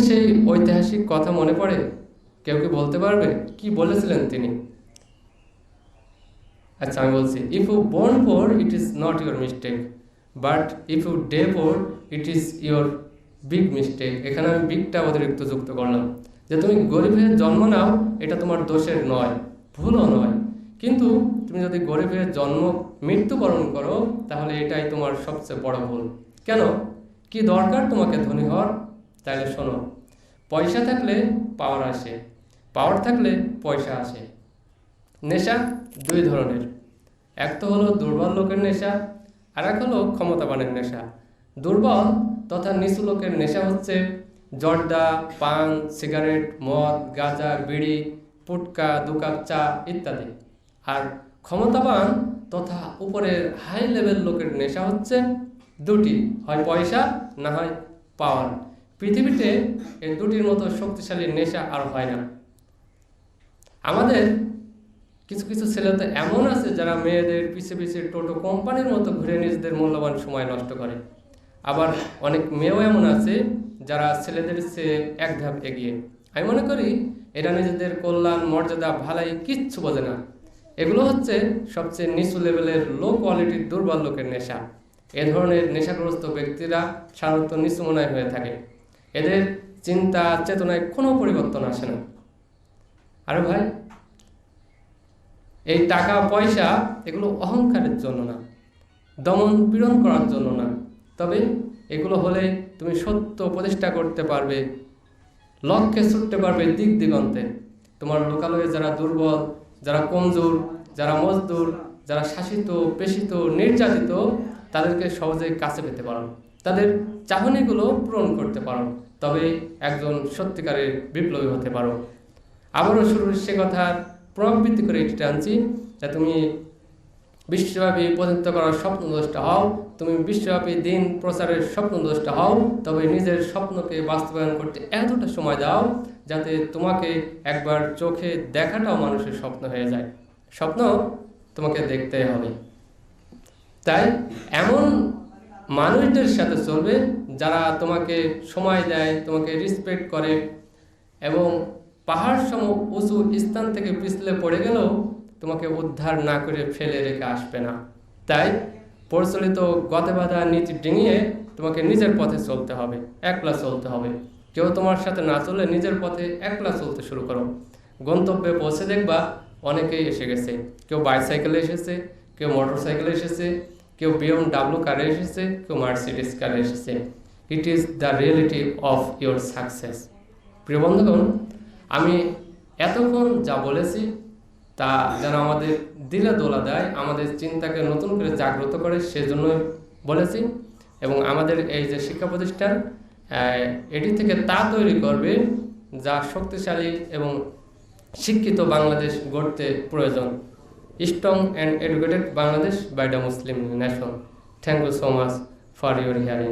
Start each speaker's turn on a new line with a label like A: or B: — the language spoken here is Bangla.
A: সেই ঐতিহাসিক কথা মনে পড়ে? কেউ কি বলতে পারবে কি বলেছিলেন তিনি? আচ্ছা, আমি বলছি, if you born poor it is not your mistake, but if you die poor it is your big mistake. এখানে আমি বিগটা অতিরিক্ত যুক্ত করলাম, যে তুমি গরিব হয়ে জন্ম নাও এটা তোমার দোষের নয়, ভুলও নয়, কিন্তু তুমি যদি গরিব হয়ে মৃত্যুবরণ করো তাহলে এটাই তোমার সবচেয়ে বড় ভুল। কেন? কি দরকার তোমাকে ধনী হওয়ার? তাহলে শোনো, পয়সা থাকলে পাওয়ার আসে, পাওয়ার থাকলে পয়সা আসে। নেশা দুই ধরনের, এক তো হলো দুর্বল লোকের নেশা, আর এক হলো ক্ষমতাবানের নেশা। দুর্বল তথা নিচু লোকের নেশা হচ্ছে জর্দা, পান, সিগারেট, মদ, গাঁজা, বিড়ি, পুটকা, দু কাপ চা ইত্যাদি। আর ক্ষমতাবান তথা উপরের হাই লেভেল লোকের নেশা হচ্ছে দুটি, হয় পয়সা না হয় পাওয়ার। পৃথিবীতে এই দুটির মতো শক্তিশালী নেশা আর হয় না। আমাদের কিছু কিছু ছেলে তো এমন আছে যারা মেয়েদের পিছে পিছে টোটো কোম্পানির মতো ঘুরে নিজেদের মূল্যবান সময় নষ্ট করে। আবার অনেক মেয়েও এমন আছে যারা ছেলেদের চেয়ে এক ধাপ এগিয়ে। আমি মনে করি এরা নিজেদের কল্যাণ, মর্যাদা, ভালাই কিচ্ছু বোঝে না। এগুলো হচ্ছে সবচেয়ে নিচু লেভেলের লো কোয়ালিটির দুর্বল লোকের নেশা। এ ধরনের নেশাগ্রস্ত ব্যক্তিরা সাধারণত নিচু মনায় হয়ে থাকে। এদের চিন্তা চেতনায় কোনো পরিবর্তন আসে না। আরে ভাই, এই টাকা পয়সা এগুলো অহংকারের জন্য না, দমন পীড়ন করার জন্য না, তবে এগুলো হলে তুমি সত্য প্রতিষ্ঠা করতে পারবে, লক্ষ্যে ছুটতে পারবে দিক দিগন্তে। তোমার লোকালয়ে যারা দুর্বল, যারা কমজোর, যারা মজদুর, যারা শাসিত, পেশিত, নির্যাতিত, তাদেরকে সহজেই কাছে পেতে পারো, তাদের চাহনিগুলো পূরণ করতে পারো, তবে একজন সত্যিকারের বিপ্লবী হতে পারো। আবারও শুরুর সে কথার পুনরাবৃত্তি করে এটি টানছি, যে তুমি বিশ্বব্যাপী প্রতিনিধিত্ব করার স্বপ্নদ্রষ্টা হও, তুমি বিশ্বব্যাপী দিন প্রচারের স্বপ্নদ্রষ্টা হও, তবে নিজের স্বপ্নকে বাস্তবায়ন করতে এতটা সময় দাও যাতে তোমাকে একবার চোখে দেখাটাও মানুষের স্বপ্ন হয়ে যায়। স্বপ্ন তোমাকে দেখতে হবে। তাই এমন মানুষদের সাথে চলবে যারা তোমাকে সময় দেয়, তোমাকে রেসপেক্ট করে, এবং পাহাড় সম উঁচু স্থান থেকে পিছলে পড়ে গেলেও তোমাকে উদ্ধার না করে ফেলে রেখে আসবে না। তাই প্রচলিত গতে বাঁধা নীতি ডিঙিয়ে তোমাকে নিজের পথে চলতে হবে, একলা চলতে হবে। কেউ তোমার সাথে না চলে নিজের পথে একলা চলতে শুরু করো। গন্তব্যে পৌঁছে দেখবা অনেকেই এসে গেছে। কেউ বাইসাইকেলে এসেছে, কেউ মোটর সাইকেলে এসেছে, কেউ BMW কারে এসেছে, কেউ মার্সিডিজ কারে এসেছে। It is the reality of your success. প্রিয় বন্ধুগণ, আমি এতক্ষণ যা বলেছি তা যেন আমাদের দিলে দোলা দেয়, আমাদের চিন্তাকে নতুন করে জাগ্রত করে, সেজন্য বলেছি। এবং আমাদের এই যে শিক্ষা প্রতিষ্ঠান এটি থেকে তা তৈরি করবে যা শক্তিশালী এবং শিক্ষিত বাংলাদেশ গড়তে প্রয়োজন। Strong and educated Bangladesh by the Muslim nation. Thank you so much for your hearing.